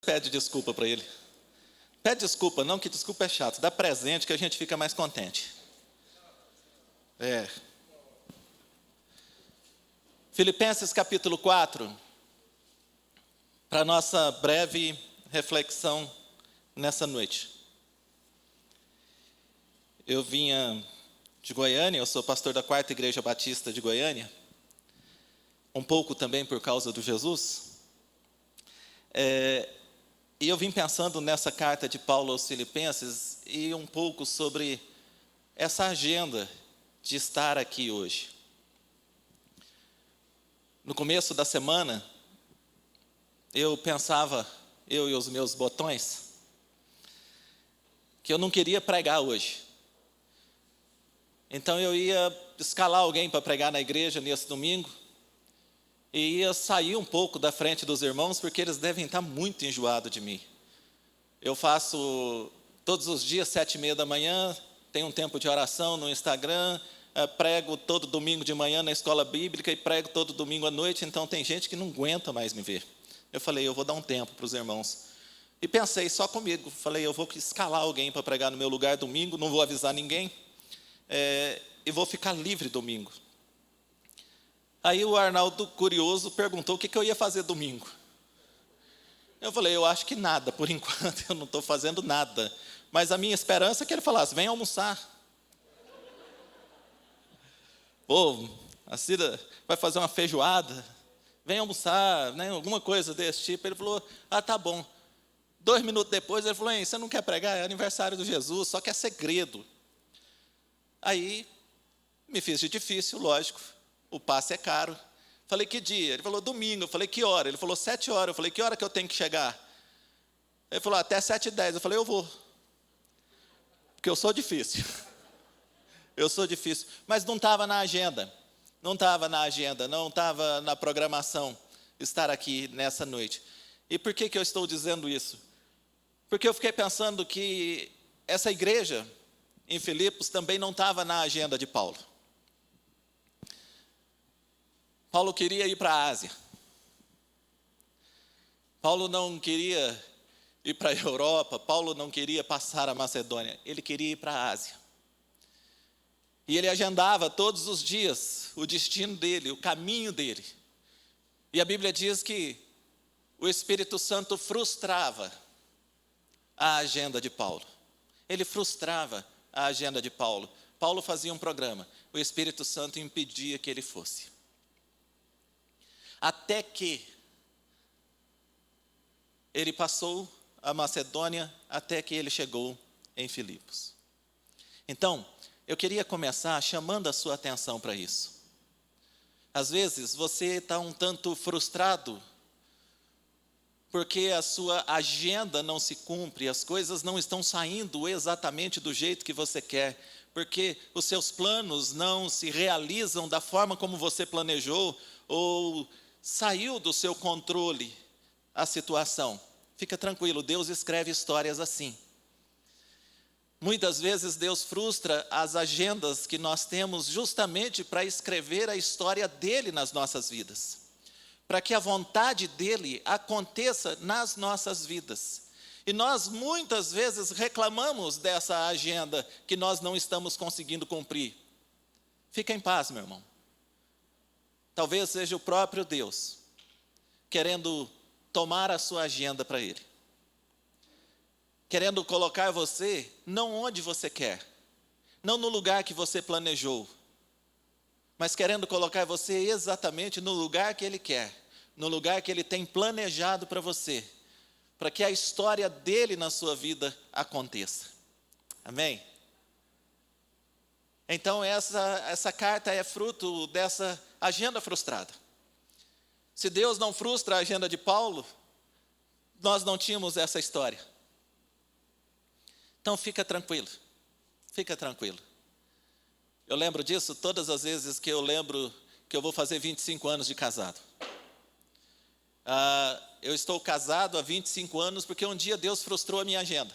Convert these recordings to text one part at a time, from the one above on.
Pede desculpa para ele. Pede desculpa, não, que desculpa é chato. Dá presente que a gente fica mais contente. Filipenses capítulo 4, para nossa breve reflexão nessa noite. Eu vinha de Goiânia, eu sou pastor da 4ª Igreja Batista de Goiânia, um pouco também por causa do Jesus. E eu vim pensando nessa carta de Paulo aos Filipenses e um pouco sobre essa agenda de estar aqui hoje. No começo da semana, eu pensava, eu e os meus botões, que eu não queria pregar hoje. Então eu ia escalar alguém para pregar na igreja nesse domingo e ia sair um pouco da frente dos irmãos, porque eles devem estar muito enjoados de mim. Eu faço todos os dias, 7h30 da manhã, tenho um tempo de oração no Instagram, prego todo domingo de manhã na escola bíblica e prego todo domingo à noite, então tem gente que não aguenta mais me ver. Eu falei, eu vou dar um tempo para os irmãos. E pensei só comigo, falei, eu vou escalar alguém para pregar no meu lugar domingo, não vou avisar ninguém, e vou ficar livre domingo. Aí o Arnaldo, curioso, perguntou o que eu ia fazer domingo. Eu falei, eu acho que nada, por enquanto eu não estou fazendo nada. Mas a minha esperança é que ele falasse, vem almoçar. Pô, a Cida vai fazer uma feijoada, vem almoçar, né, alguma coisa desse tipo. Ele falou, tá bom. 2 minutos depois ele falou, você não quer pregar? É aniversário do Jesus, só que é segredo. Aí, me fiz de difícil, lógico, o passe é caro. Falei, que dia? Ele falou, domingo. Eu falei, que hora? Ele falou, 7 horas. Eu falei, que hora que eu tenho que chegar? Ele falou, até 7h10. Eu falei, eu vou. Porque eu sou difícil. Eu sou difícil. Mas não estava na agenda. Não estava na agenda, não estava na programação estar aqui nessa noite. E por que eu estou dizendo isso? Porque eu fiquei pensando que essa igreja em Filipos também não estava na agenda de Paulo. Paulo queria ir para a Ásia. Paulo não queria ir para a Europa. Paulo não queria passar a Macedônia. Ele queria ir para a Ásia. E ele agendava todos os dias o destino dele, o caminho dele. E a Bíblia diz que o Espírito Santo frustrava a agenda de Paulo. Ele frustrava a agenda de Paulo. Paulo fazia um programa. O Espírito Santo impedia que ele fosse. Até que ele passou a Macedônia, até que ele chegou em Filipos. Então, eu queria começar chamando a sua atenção para isso. Às vezes, você está um tanto frustrado, porque a sua agenda não se cumpre, as coisas não estão saindo exatamente do jeito que você quer, porque os seus planos não se realizam da forma como você planejou, ou saiu do seu controle a situação. Fica tranquilo, Deus escreve histórias assim. Muitas vezes Deus frustra as agendas que nós temos justamente para escrever a história dele nas nossas vidas. Para que a vontade dele aconteça nas nossas vidas. E nós muitas vezes reclamamos dessa agenda que nós não estamos conseguindo cumprir. Fica em paz, meu irmão. Talvez seja o próprio Deus querendo tomar a sua agenda para ele. Querendo colocar você não onde você quer, não no lugar que você planejou, mas querendo colocar você exatamente no lugar que ele quer, no lugar que ele tem planejado para você, para que a história dele na sua vida aconteça. Amém? Então essa carta é fruto dessa agenda frustrada. Se Deus não frustra a agenda de Paulo, nós não tínhamos essa história. Então fica tranquilo, fica tranquilo. Eu lembro disso todas as vezes que eu lembro que eu vou fazer 25 anos de casado. Eu estou casado há 25 anos porque um dia Deus frustrou a minha agenda.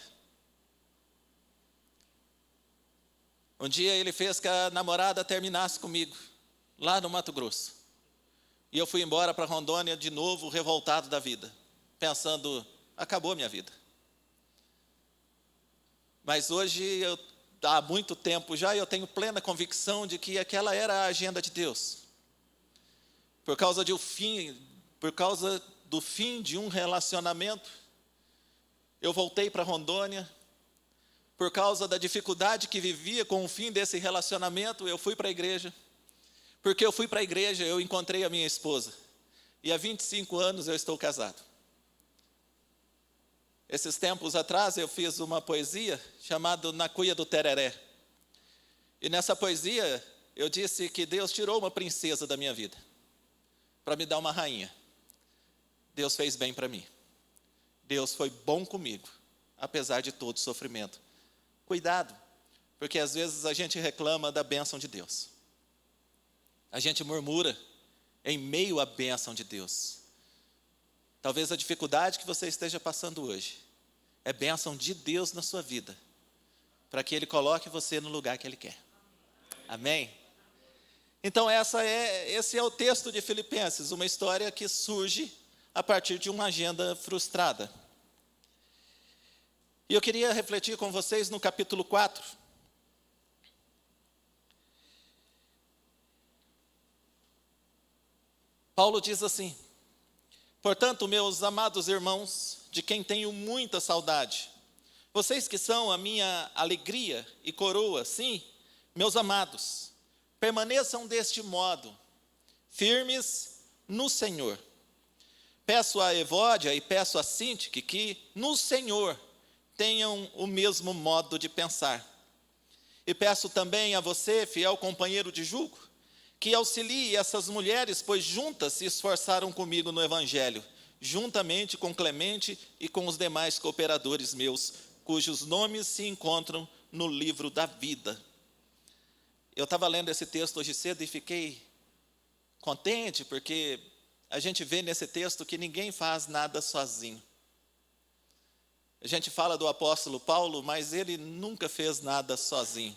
Um dia ele fez que a namorada terminasse comigo, lá no Mato Grosso. E eu fui embora para Rondônia de novo, revoltado da vida, pensando, acabou a minha vida. Mas hoje, há muito tempo já, eu tenho plena convicção de que aquela era a agenda de Deus. Por causa do fim de um relacionamento, eu voltei para Rondônia. Por causa da dificuldade que vivia com o fim desse relacionamento, eu fui para a igreja. Porque eu fui para a igreja, eu encontrei a minha esposa. E há 25 anos eu estou casado. Esses tempos atrás eu fiz uma poesia chamada Na Cuia do Tereré. E nessa poesia eu disse que Deus tirou uma princesa da minha vida para me dar uma rainha. Deus fez bem para mim. Deus foi bom comigo, apesar de todo sofrimento. Cuidado, porque às vezes a gente reclama da bênção de Deus. A gente murmura em meio à bênção de Deus. Talvez a dificuldade que você esteja passando hoje é bênção de Deus na sua vida, para que Ele coloque você no lugar que Ele quer. Amém? Então esse é o texto de Filipenses, uma história que surge a partir de uma agenda frustrada. E eu queria refletir com vocês no capítulo 4. Paulo diz assim: portanto, meus amados irmãos, de quem tenho muita saudade, vocês que são a minha alegria e coroa, sim, meus amados, permaneçam deste modo, firmes no Senhor. Peço a Evódia e peço a Sintique que no Senhor tenham o mesmo modo de pensar. E peço também a você, fiel companheiro de julgo, que auxilie essas mulheres, pois juntas se esforçaram comigo no Evangelho, juntamente com Clemente e com os demais cooperadores meus, cujos nomes se encontram no livro da vida. Eu estava lendo esse texto hoje cedo e fiquei contente, porque a gente vê nesse texto que ninguém faz nada sozinho. A gente fala do apóstolo Paulo, mas ele nunca fez nada sozinho.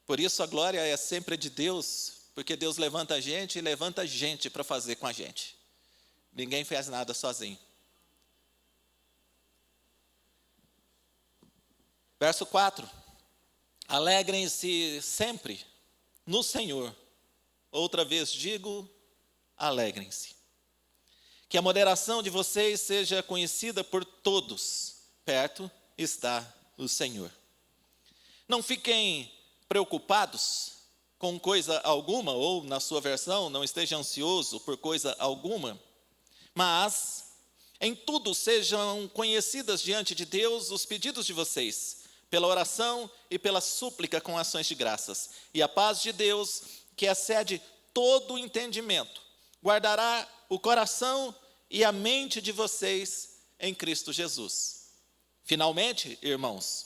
Por isso a glória é sempre de Deus, porque Deus levanta a gente e levanta gente para fazer com a gente. Ninguém fez nada sozinho. Verso 4. Alegrem-se sempre no Senhor. Outra vez digo, alegrem-se. Que a moderação de vocês seja conhecida por todos. Perto está o Senhor. Não fiquem preocupados com coisa alguma, ou na sua versão, não esteja ansioso por coisa alguma, mas em tudo sejam conhecidas diante de Deus os pedidos de vocês, pela oração e pela súplica com ações de graças. E a paz de Deus, que excede todo o entendimento, guardará o coração e a mente de vocês em Cristo Jesus. Finalmente, irmãos,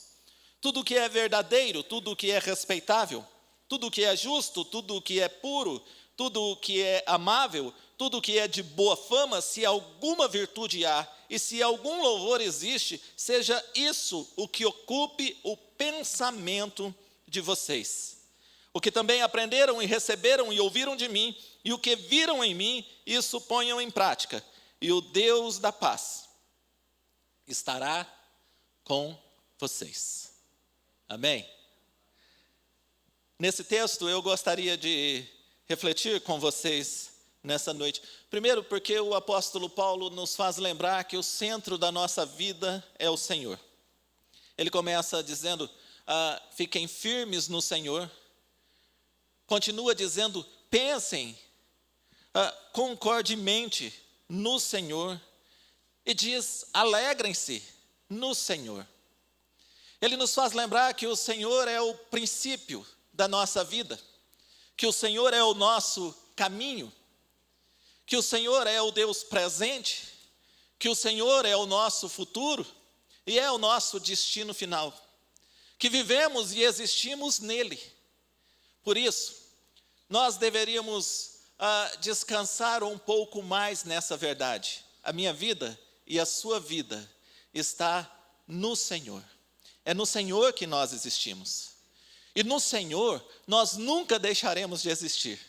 tudo que é verdadeiro, tudo que é respeitável, tudo que é justo, tudo que é puro, tudo que é amável, tudo que é de boa fama, se alguma virtude há e se algum louvor existe, seja isso o que ocupe o pensamento de vocês. O que também aprenderam e receberam e ouviram de mim, e o que viram em mim, isso ponham em prática. E o Deus da paz estará com vocês. Amém? Nesse texto eu gostaria de refletir com vocês nessa noite. Primeiro, porque o apóstolo Paulo nos faz lembrar que o centro da nossa vida é o Senhor. Ele começa dizendo, fiquem firmes no Senhor. Continua dizendo, pensem concordemente no Senhor. E diz, alegrem-se no Senhor. Ele nos faz lembrar que o Senhor é o princípio da nossa vida, que o Senhor é o nosso caminho, que o Senhor é o Deus presente, que o Senhor é o nosso futuro e é o nosso destino final, que vivemos e existimos nele. Por isso, nós deveríamos descansar um pouco mais nessa verdade. A minha vida e a sua vida está no Senhor. É no Senhor que nós existimos. E no Senhor nós nunca deixaremos de existir.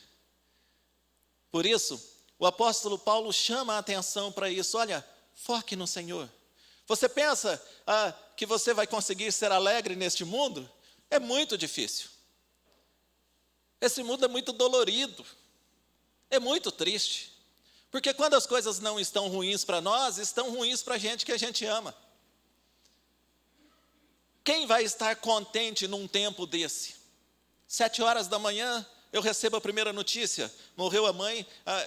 Por isso, o apóstolo Paulo chama a atenção para isso. Olha, foque no Senhor. Você pensa que você vai conseguir ser alegre neste mundo? É muito difícil. Esse mundo é muito dolorido, é muito triste. Porque quando as coisas não estão ruins para nós, estão ruins para a gente que a gente ama. Quem vai estar contente num tempo desse? 7 horas da manhã, eu recebo a primeira notícia. Morreu a mãe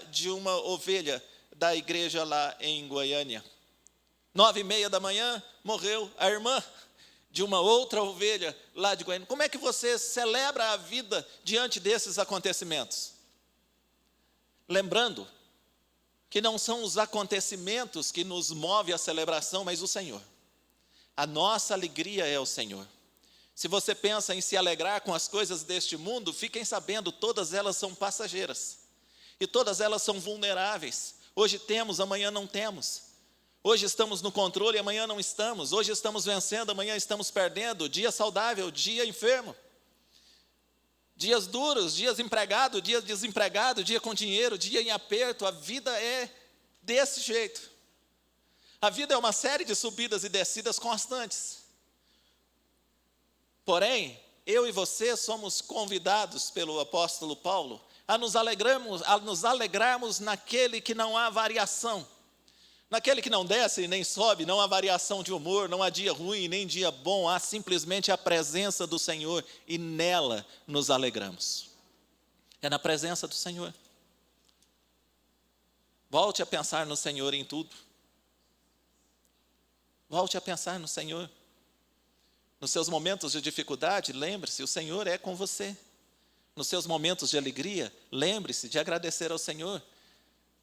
de uma ovelha da igreja lá em Goiânia. 9h30 da manhã, morreu a irmã de uma outra ovelha lá de Goiânia. Como é que você celebra a vida diante desses acontecimentos? Lembrando que não são os acontecimentos que nos move a celebração, mas o Senhor. A nossa alegria é o Senhor. Se você pensa em se alegrar com as coisas deste mundo, fiquem sabendo, todas elas são passageiras. E todas elas são vulneráveis. Hoje temos, amanhã não temos. Hoje estamos no controle, amanhã não estamos. Hoje estamos vencendo, amanhã estamos perdendo. Dia saudável, dia enfermo. Dias duros, dias empregado, dia desempregado, dia com dinheiro, dia em aperto. A vida é desse jeito. A vida é uma série de subidas e descidas constantes. Porém, eu e você somos convidados pelo apóstolo Paulo a nos alegrarmos naquele que não há variação. Naquele que não desce nem sobe, não há variação de humor, não há dia ruim, nem dia bom, há simplesmente a presença do Senhor e nela nos alegramos. É na presença do Senhor. Volte a pensar no Senhor em tudo. Volte a pensar no Senhor. Nos seus momentos de dificuldade, lembre-se, o Senhor é com você. Nos seus momentos de alegria, lembre-se de agradecer ao Senhor.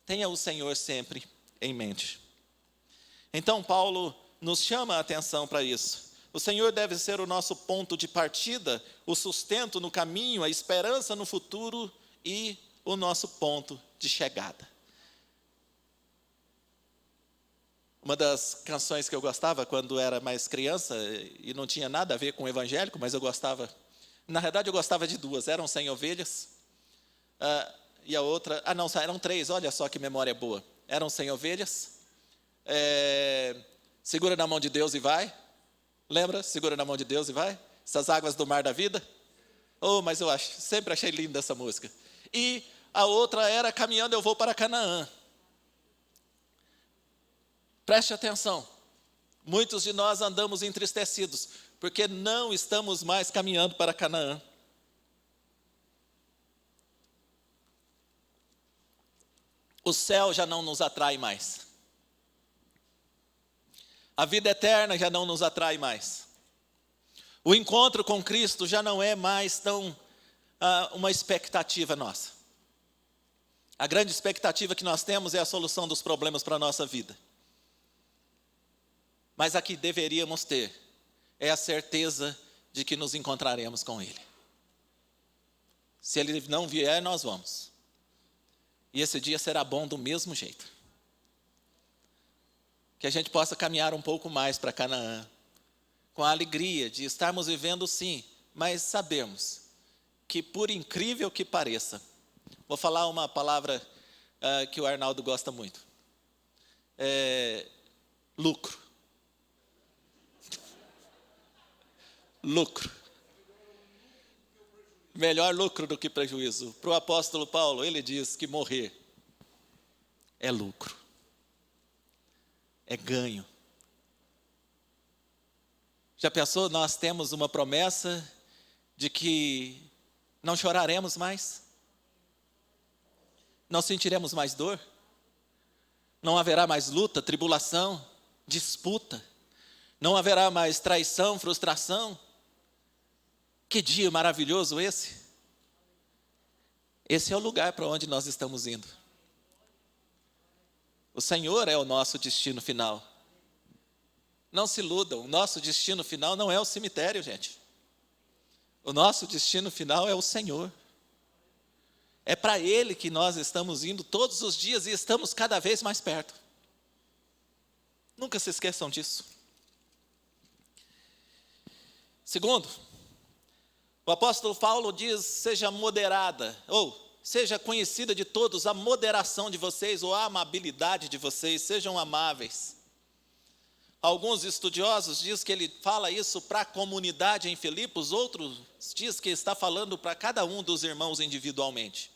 Tenha o Senhor sempre em mente. Então, Paulo nos chama a atenção para isso. O Senhor deve ser o nosso ponto de partida, o sustento no caminho, a esperança no futuro e o nosso ponto de chegada. Uma das canções que eu gostava quando era mais criança, e não tinha nada a ver com o evangélico, mas eu gostava, na verdade eu gostava de duas, eram 100 ovelhas, e a outra, não, eram 3, olha só que memória boa, eram 100 ovelhas, segura na mão de Deus e vai, lembra? Segura na mão de Deus e vai, essas águas do mar da vida, mas eu sempre achei linda essa música, e a outra era Caminhando Eu Vou para Canaã. Preste atenção, muitos de nós andamos entristecidos, porque não estamos mais caminhando para Canaã. O céu já não nos atrai mais. A vida eterna já não nos atrai mais. O encontro com Cristo já não é mais tão uma expectativa nossa. A grande expectativa que nós temos é a solução dos problemas para a nossa vida. Mas a que deveríamos ter é a certeza de que nos encontraremos com Ele. Se Ele não vier, nós vamos. E esse dia será bom do mesmo jeito. Que a gente possa caminhar um pouco mais para Canaã, com a alegria de estarmos vivendo sim, mas sabemos que, por incrível que pareça, vou falar uma palavra que o Arnaldo gosta muito. Lucro. Lucro. Melhor lucro do que prejuízo. Para o apóstolo Paulo, ele diz que morrer é lucro. É ganho. Já pensou? Nós temos uma promessa de que não choraremos mais? Não sentiremos mais dor? Não haverá mais luta, tribulação, disputa? Não haverá mais traição, frustração? Que dia maravilhoso esse! Esse é o lugar para onde nós estamos indo. O Senhor é o nosso destino final. Não se iludam, o nosso destino final não é o cemitério, gente. O nosso destino final é o Senhor. É para Ele que nós estamos indo todos os dias e estamos cada vez mais perto. Nunca se esqueçam disso. Segundo, o apóstolo Paulo diz, seja moderada, ou seja conhecida de todos a moderação de vocês ou a amabilidade de vocês, sejam amáveis. Alguns estudiosos dizem que ele fala isso para a comunidade em Filipos, outros dizem que está falando para cada um dos irmãos individualmente.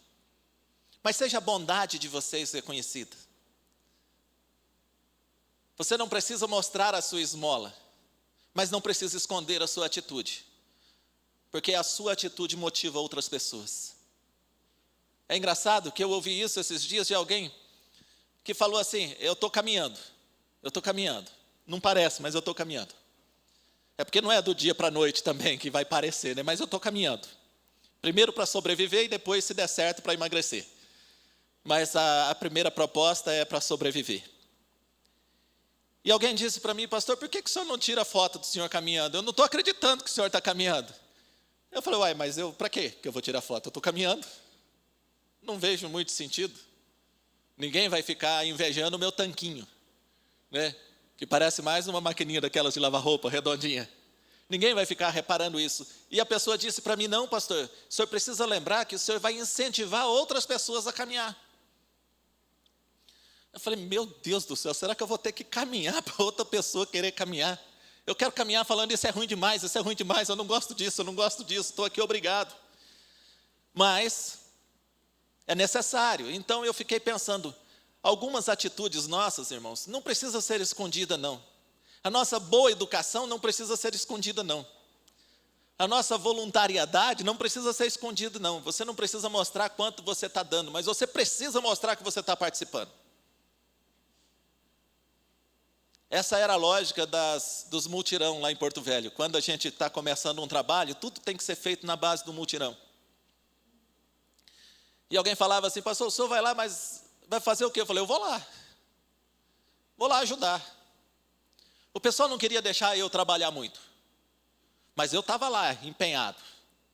Mas seja a bondade de vocês reconhecida. Você não precisa mostrar a sua esmola, mas não precisa esconder a sua atitude, porque a sua atitude motiva outras pessoas. É engraçado que eu ouvi isso esses dias de alguém que falou assim: eu estou caminhando. Não parece, mas eu estou caminhando. É porque não é do dia para a noite também que vai parecer, né? Mas eu estou caminhando. Primeiro para sobreviver e depois, se der certo, para emagrecer. Mas a primeira proposta é para sobreviver. E alguém disse para mim: pastor, por que o senhor não tira a foto do senhor caminhando? Eu não estou acreditando que o senhor está caminhando. Eu falei: uai, mas para quê que eu vou tirar foto? Eu estou caminhando. Não vejo muito sentido. Ninguém vai ficar invejando o meu tanquinho, né? Que parece mais uma maquininha daquelas de lavar roupa, redondinha. Ninguém vai ficar reparando isso. E a pessoa disse para mim: não, pastor, o senhor precisa lembrar que o senhor vai incentivar outras pessoas a caminhar. Eu falei: meu Deus do céu, será que eu vou ter que caminhar para outra pessoa querer caminhar? Eu quero caminhar falando: isso é ruim demais, eu não gosto disso, estou aqui, obrigado. Mas é necessário. Então eu fiquei pensando, algumas atitudes nossas, irmãos, não precisa ser escondida, não. A nossa boa educação não precisa ser escondida, não. A nossa voluntariedade não precisa ser escondida, não. Você não precisa mostrar quanto você está dando, mas você precisa mostrar que você está participando. Essa era a lógica dos multirão lá em Porto Velho. Quando a gente está começando um trabalho, tudo tem que ser feito na base do multirão. E alguém falava assim: pastor, o senhor vai lá, mas vai fazer o quê? Eu falei: eu vou lá ajudar. O pessoal não queria deixar eu trabalhar muito, mas eu estava lá, empenhado,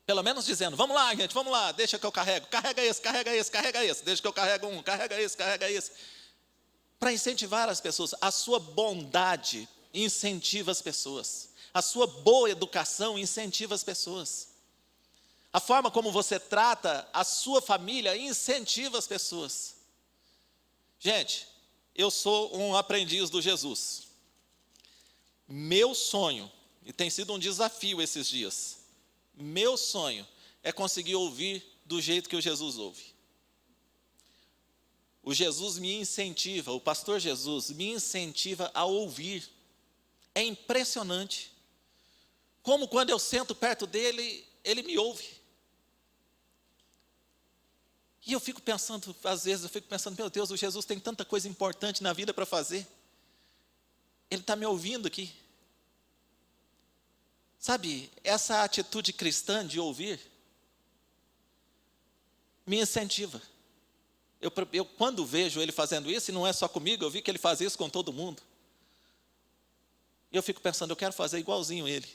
pelo menos dizendo: vamos lá, gente, vamos lá, deixa que eu carrego, carrega esse, deixa que eu carrego um, carrega esse, para incentivar as pessoas. A sua bondade incentiva as pessoas, a sua boa educação incentiva as pessoas. A forma como você trata a sua família incentiva as pessoas. Gente, eu sou um aprendiz do Jesus. Meu sonho, e tem sido um desafio esses dias, meu sonho é conseguir ouvir do jeito que o Jesus ouve. O Jesus me incentiva, o pastor Jesus me incentiva a ouvir. É impressionante como quando eu sento perto dele, ele me ouve. E eu fico pensando, às vezes, meu Deus, o Jesus tem tanta coisa importante na vida para fazer. Ele está me ouvindo aqui. Sabe, essa atitude cristã de ouvir, me incentiva. Eu quando vejo ele fazendo isso, e não é só comigo, eu vi que ele faz isso com todo mundo. E eu fico pensando, eu quero fazer igualzinho ele.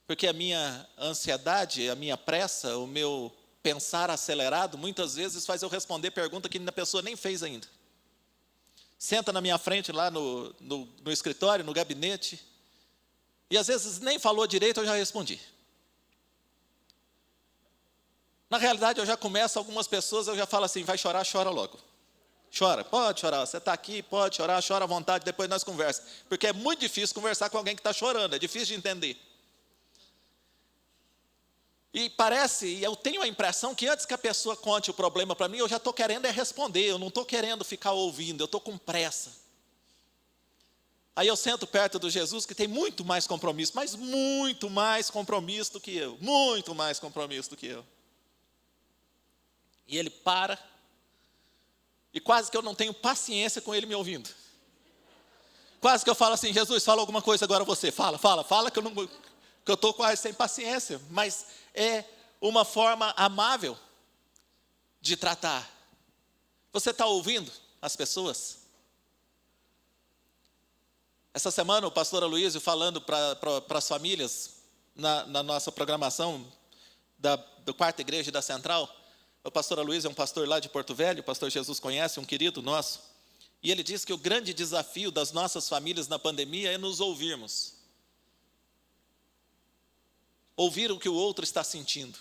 Porque a minha ansiedade, a minha pressa, o meu pensar acelerado, muitas vezes faz eu responder pergunta que a pessoa nem fez ainda. Senta na minha frente lá no escritório, no gabinete, e às vezes nem falou direito, eu já respondi. Na realidade, eu já começo, algumas pessoas, eu já falo assim: vai chorar, chora logo. Chora, pode chorar, você está aqui, pode chorar, chora à vontade, depois nós conversamos. Porque é muito difícil conversar com alguém que está chorando, é difícil de entender. E eu tenho a impressão que antes que a pessoa conte o problema para mim, eu já estou querendo responder, eu não estou querendo ficar ouvindo, eu estou com pressa. Aí eu sento perto do Jesus, que tem muito mais compromisso, mas muito mais compromisso do que eu, muito mais compromisso do que eu. E ele para, e quase que eu não tenho paciência com ele me ouvindo. Quase que eu falo assim: Jesus, fala alguma coisa agora você, fala, que eu estou quase sem paciência, mas é uma forma amável de tratar. Você está ouvindo as pessoas? Essa semana o pastor Aloysio falando para as famílias, na nossa programação da quarta igreja da Central, o pastor Aloysio é um pastor lá de Porto Velho, o pastor Jesus conhece, um querido nosso, e ele diz que o grande desafio das nossas famílias na pandemia é nos ouvirmos. Ouvir o que o outro está sentindo.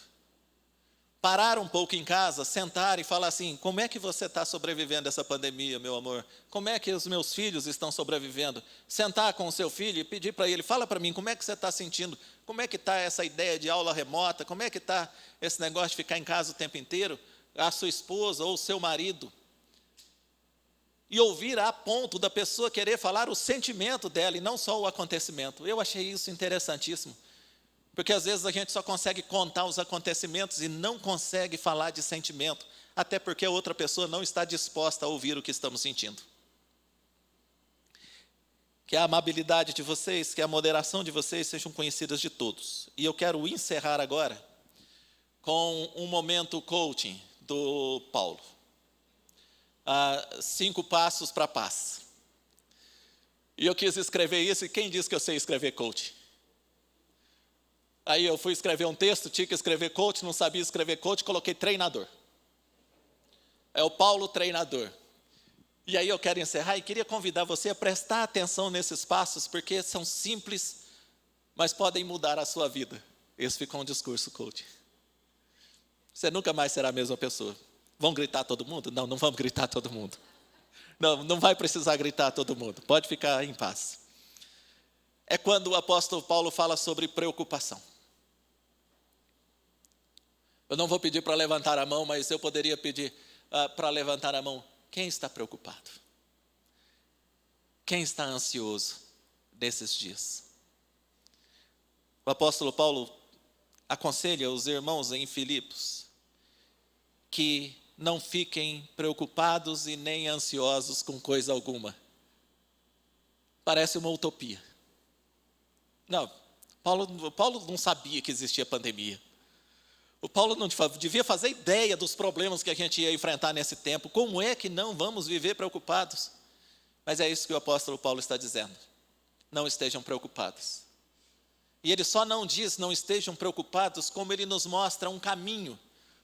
parar um pouco em casa, sentar e falar assim: como é que você está sobrevivendo a essa pandemia, meu amor? Como é que os meus filhos estão sobrevivendo? Sentar com o seu filho e pedir para ele: fala para mim, como é que você está sentindo? Como é que está essa ideia de aula remota? Como é que está esse negócio de ficar em casa o tempo inteiro? A sua esposa ou o seu marido? E ouvir a ponto da pessoa querer falar o sentimento dela e não só o acontecimento. Eu achei isso interessantíssimo. Porque às vezes a gente só consegue contar os acontecimentos e não consegue falar de sentimento, até porque a outra pessoa não está disposta a ouvir o que estamos sentindo. Que a amabilidade de vocês, que a moderação de vocês sejam conhecidas de todos. E eu quero encerrar agora com um momento coaching do Paulo. 5 passos para a paz. E eu quis escrever isso, e quem disse que eu sei escrever coaching? Aí eu fui escrever um texto, tinha que escrever coach, não sabia escrever coach, coloquei treinador. É o Paulo treinador. E aí eu quero encerrar e queria convidar você a prestar atenção nesses passos, porque são simples, mas podem mudar a sua vida. Esse ficou um discurso coach. Você nunca mais será a mesma pessoa. Vão gritar todo mundo? Não, não vamos gritar todo mundo. Não, não vai precisar gritar todo mundo. Pode ficar em paz. É quando o apóstolo Paulo fala sobre preocupação. Eu não vou pedir para levantar a mão, mas eu poderia pedir para levantar a mão. Quem está preocupado? Quem está ansioso nesses dias? O apóstolo Paulo aconselha os irmãos em Filipos que não fiquem preocupados e nem ansiosos com coisa alguma. Parece uma utopia. Não, Paulo não sabia que existia pandemia. O Paulo não devia fazer ideia dos problemas que a gente ia enfrentar nesse tempo. Como é que não vamos viver preocupados? Mas é isso que o apóstolo Paulo está dizendo. Não estejam preocupados. E ele só não diz não estejam preocupados, como ele nos mostra um caminho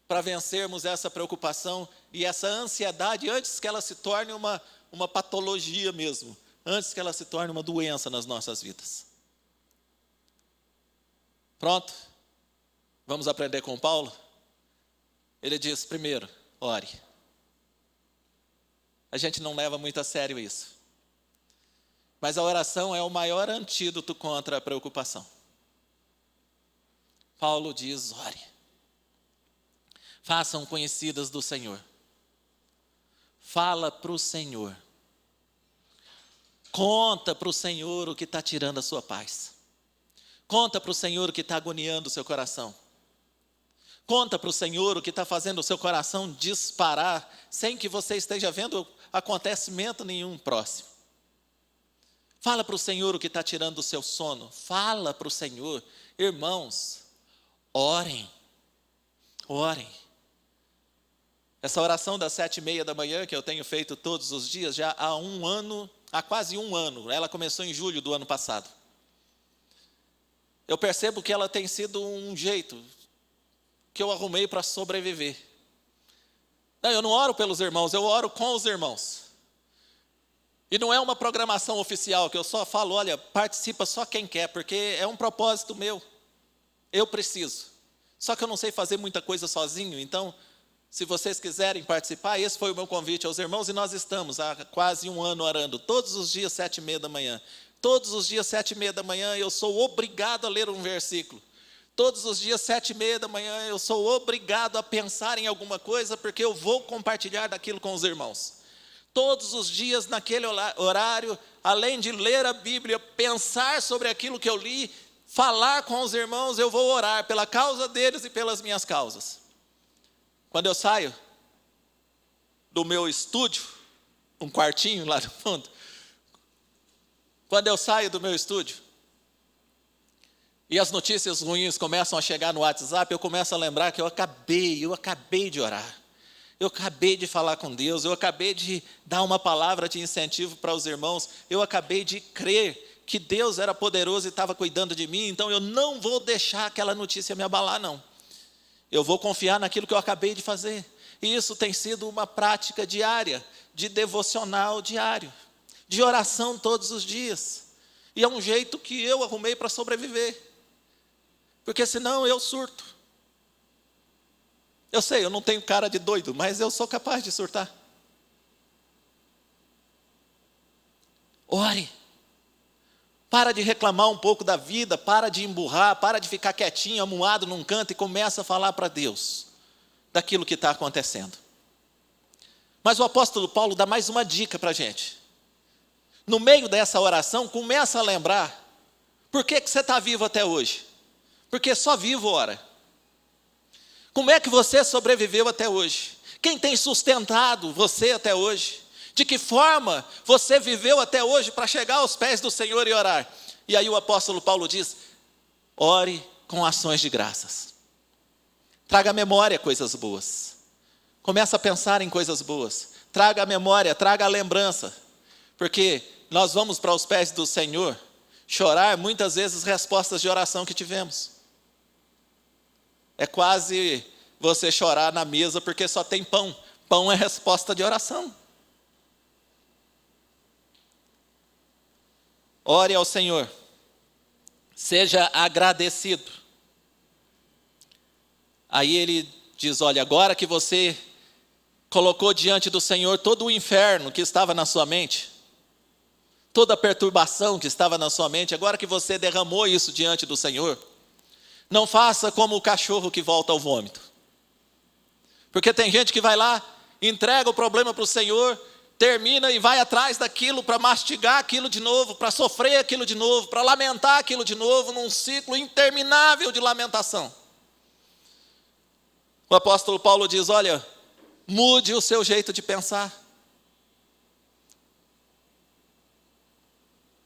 para vencermos essa preocupação e essa ansiedade antes que ela se torne uma patologia mesmo, antes que ela se torne uma doença nas nossas vidas. Pronto? Vamos aprender com Paulo? Ele diz, primeiro, ore. A gente não leva muito a sério isso. Mas a oração é o maior antídoto contra a preocupação. Paulo diz, ore. Façam conhecidas do Senhor. Fala para o Senhor. Conta para o Senhor o que está tirando a sua paz. Conta para o Senhor o que está agoniando o seu coração. Conta para o Senhor o que está fazendo o seu coração disparar, sem que você esteja vendo acontecimento nenhum próximo. Fala para o Senhor o que está tirando o seu sono. Fala para o Senhor. Irmãos, orem. Orem. Essa oração das 7:30 da manhã, que eu tenho feito todos os dias, já há quase um ano. Ela começou em julho do ano passado. Eu percebo que ela tem sido um jeito que eu arrumei para sobreviver. Não, eu não oro pelos irmãos, eu oro com os irmãos. E não é uma programação oficial, que eu só falo, olha, participa só quem quer, porque é um propósito meu. Eu preciso. Só que eu não sei fazer muita coisa sozinho, então, se vocês quiserem participar, esse foi o meu convite aos irmãos, e nós estamos há quase um ano orando, todos os dias 7:30 da manhã. Todos os dias 7:30 da manhã eu sou obrigado a ler um versículo. Todos os dias 7:30 da manhã eu sou obrigado a pensar em alguma coisa, porque eu vou compartilhar daquilo com os irmãos. Todos os dias naquele horário, além de ler a Bíblia, pensar sobre aquilo que eu li, falar com os irmãos, eu vou orar pela causa deles e pelas minhas causas. Quando eu saio do meu estúdio, um quartinho lá no fundo, quando eu saio do meu estúdio, e as notícias ruins começam a chegar no WhatsApp, eu começo a lembrar que eu acabei de orar. Eu acabei de falar com Deus, eu acabei de dar uma palavra de incentivo para os irmãos, eu acabei de crer que Deus era poderoso e estava cuidando de mim, então eu não vou deixar aquela notícia me abalar, não. Eu vou confiar naquilo que eu acabei de fazer. E isso tem sido uma prática diária, de devocional diário, de oração todos os dias. E é um jeito que eu arrumei para sobreviver. Porque senão eu surto. Eu sei, eu não tenho cara de doido, mas eu sou capaz de surtar. Ore. Para de reclamar um pouco da vida, para de emburrar, para de ficar quietinho, amuado num canto e começa a falar para Deus daquilo que está acontecendo. Mas o apóstolo Paulo dá mais uma dica para a gente. No meio dessa oração, começa a lembrar por que você está vivo até hoje. Porque só vivo ora. Como é que você sobreviveu até hoje? Quem tem sustentado você até hoje? De que forma você viveu até hoje para chegar aos pés do Senhor e orar? E aí o apóstolo Paulo diz, ore com ações de graças. Traga à memória coisas boas. Começa a pensar em coisas boas. Traga a memória, traga a lembrança. Porque nós vamos para os pés do Senhor chorar muitas vezes respostas de oração que tivemos. É quase você chorar na mesa porque só tem pão. Pão é resposta de oração. Ore ao Senhor. Seja agradecido. Aí ele diz, olha, agora que você colocou diante do Senhor todo o inferno que estava na sua mente, toda a perturbação que estava na sua mente, agora que você derramou isso diante do Senhor, não faça como o cachorro que volta ao vômito. Porque tem gente que vai lá, entrega o problema para o Senhor, termina e vai atrás daquilo para mastigar aquilo de novo, para sofrer aquilo de novo, para lamentar aquilo de novo, num ciclo interminável de lamentação. O apóstolo Paulo diz, olha, mude o seu jeito de pensar.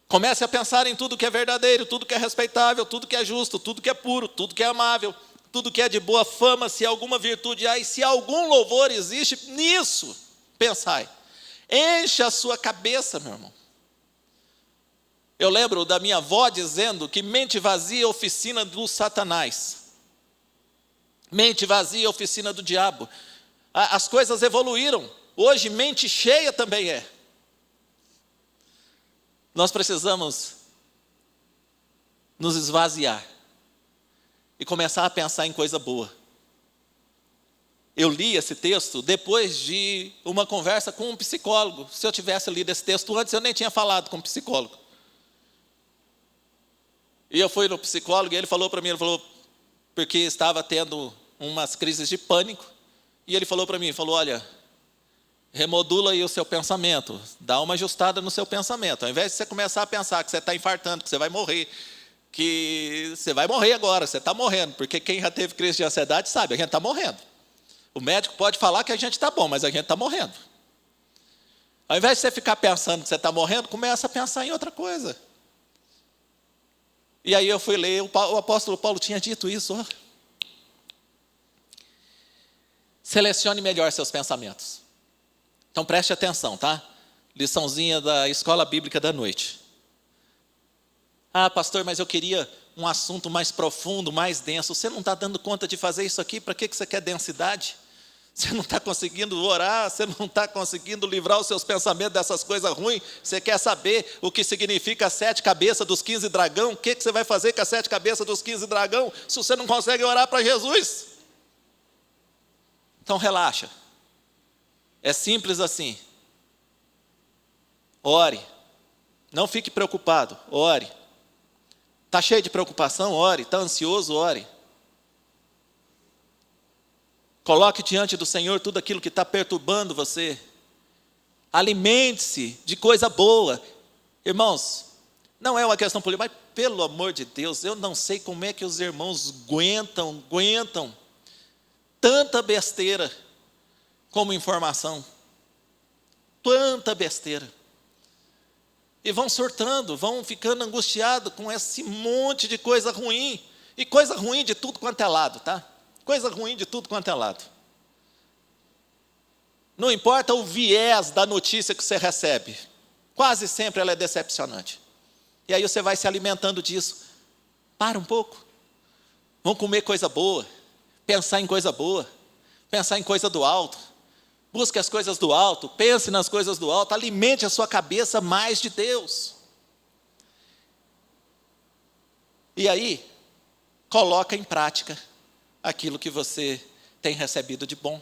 Comece a pensar em tudo que é verdadeiro, tudo que é respeitável, tudo que é justo, tudo que é puro, tudo que é amável, tudo que é de boa fama, se alguma virtude há e se algum louvor existe, nisso pensai. Enche a sua cabeça, meu irmão. Eu lembro da minha avó dizendo que mente vazia é oficina do Satanás. Mente vazia é oficina do diabo. As coisas evoluíram. Hoje mente cheia também é. Nós precisamos nos esvaziar e começar a pensar em coisa boa. Eu li esse texto depois de uma conversa com um psicólogo. Se eu tivesse lido esse texto antes, eu nem tinha falado com um psicólogo. E eu fui no psicólogo e ele falou para mim, porque estava tendo umas crises de pânico, e ele falou para mim, olha, remodula aí o seu pensamento, dá uma ajustada no seu pensamento. Ao invés de você começar a pensar que você está infartando, que você vai morrer, que você vai morrer agora, você está morrendo, porque quem já teve crise de ansiedade sabe, a gente está morrendo. O médico pode falar que a gente está bom, mas a gente está morrendo. Ao invés de você ficar pensando que você está morrendo, começa a pensar em outra coisa. E aí eu fui ler, o apóstolo Paulo tinha dito isso. Ó. Selecione melhor seus pensamentos. Então preste atenção, tá? Liçãozinha da Escola Bíblica da Noite. Ah, pastor, mas eu queria um assunto mais profundo, mais denso. Você não está dando conta de fazer isso aqui? Para que você quer densidade? Você não está conseguindo orar, você não está conseguindo livrar os seus pensamentos dessas coisas ruins. Você quer saber o que significa as 7 cabeças dos 15 dragão? O que você vai fazer com as 7 cabeças dos 15 dragão se você não consegue orar para Jesus? Então relaxa. É simples assim. Ore. Não fique preocupado, ore. Está cheio de preocupação? Ore. Está ansioso? Ore. Coloque diante do Senhor tudo aquilo que está perturbando você. Alimente-se de coisa boa. Irmãos, não é uma questão política, mas pelo amor de Deus, eu não sei como é que os irmãos aguentam tanta besteira como informação. Tanta besteira. E vão surtando, vão ficando angustiados com esse monte de coisa ruim. E coisa ruim de tudo quanto é lado, tá? Coisa ruim de tudo quanto é lado. Não importa o viés da notícia que você recebe. Quase sempre ela é decepcionante. E aí você vai se alimentando disso. Para um pouco. Vamos comer coisa boa. Pensar em coisa boa. Pensar em coisa do alto. Busque as coisas do alto. Pense nas coisas do alto. Alimente a sua cabeça mais de Deus. E aí, coloca em prática aquilo que você tem recebido de bom.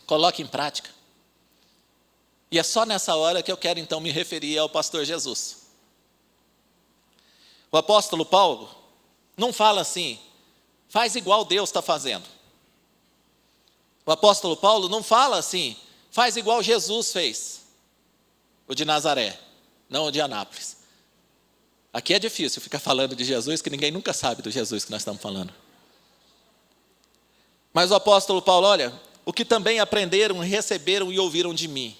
Coloque em prática. E é só nessa hora que eu quero então me referir ao pastor Jesus. O apóstolo Paulo não fala assim, faz igual Deus está fazendo. O apóstolo Paulo não fala assim, faz igual Jesus fez, o de Nazaré, não o de Anápolis. Aqui é difícil ficar falando de Jesus, que ninguém nunca sabe do Jesus que nós estamos falando. Mas o apóstolo Paulo, olha, o que também aprenderam, receberam e ouviram de mim.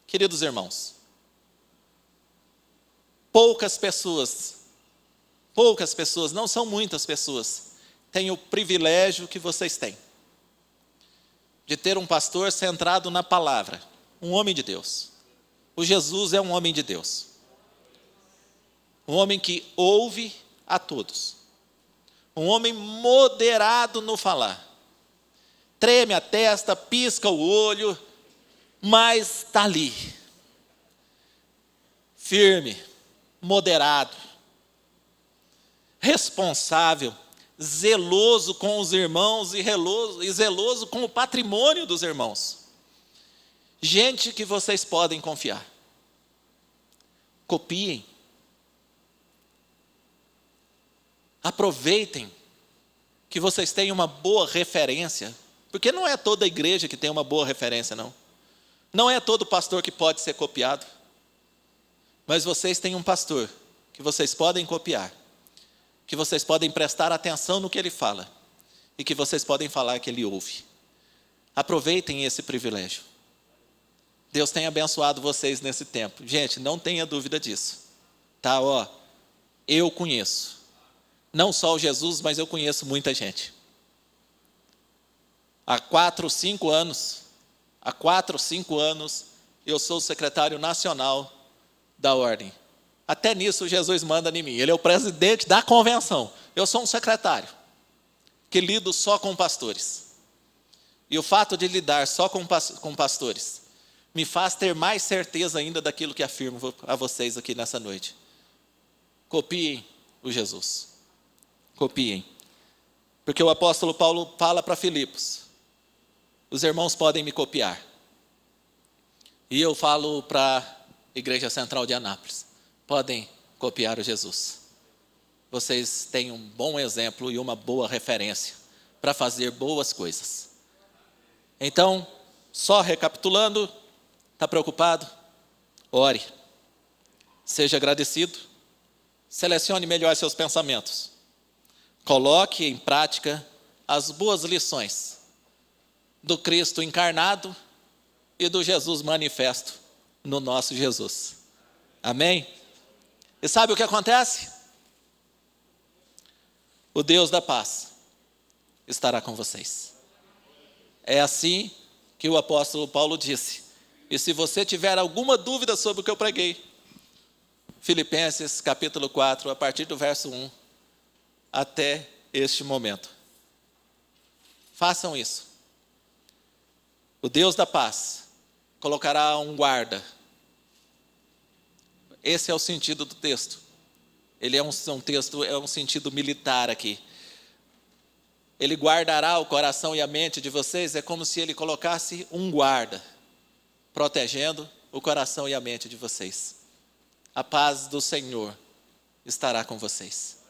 Queridos irmãos, poucas pessoas, não são muitas pessoas, têm o privilégio que vocês têm, de ter um pastor centrado na palavra, um homem de Deus. O Jesus é um homem de Deus. Um homem que ouve a todos. Um homem moderado no falar. Treme a testa, pisca o olho, mas está ali. Firme, moderado, responsável, zeloso com os irmãos e zeloso com o patrimônio dos irmãos. Gente que vocês podem confiar. Copiem. Aproveitem que vocês têm uma boa referência, porque não é toda igreja que tem uma boa referência, não. Não é todo pastor que pode ser copiado, mas vocês têm um pastor que vocês podem copiar, que vocês podem prestar atenção no que ele fala, e que vocês podem falar que ele ouve. Aproveitem esse privilégio. Deus tem abençoado vocês nesse tempo. Gente, não tenha dúvida disso. Tá, ó, eu conheço. Não só o Jesus, mas eu conheço muita gente. Há 4, 5 anos, eu sou o secretário nacional da ordem. Até nisso Jesus manda em mim. Ele é o presidente da convenção. Eu sou um secretário, que lido só com pastores. E o fato de lidar só com pastores, me faz ter mais certeza ainda daquilo que afirmo a vocês aqui nessa noite. Copiem o Jesus. Copiem. Porque o apóstolo Paulo fala para Filipos, os irmãos podem me copiar. E eu falo para a Igreja Central de Anápolis, podem copiar o Jesus. Vocês têm um bom exemplo e uma boa referência para fazer boas coisas. Então, só recapitulando, está preocupado? Ore. Seja agradecido. Selecione melhor seus pensamentos. Coloque em prática as boas lições do Cristo encarnado e do Jesus manifesto no nosso Jesus. Amém? E sabe o que acontece? O Deus da paz estará com vocês. É assim que o apóstolo Paulo disse. E se você tiver alguma dúvida sobre o que eu preguei, Filipenses capítulo 4, a partir do verso 1, até este momento. Façam isso. O Deus da paz colocará um guarda. Esse é o sentido do texto. Ele é um texto, é um sentido militar aqui. Ele guardará o coração e a mente de vocês, é como se ele colocasse um guarda, protegendo o coração e a mente de vocês. A paz do Senhor estará com vocês.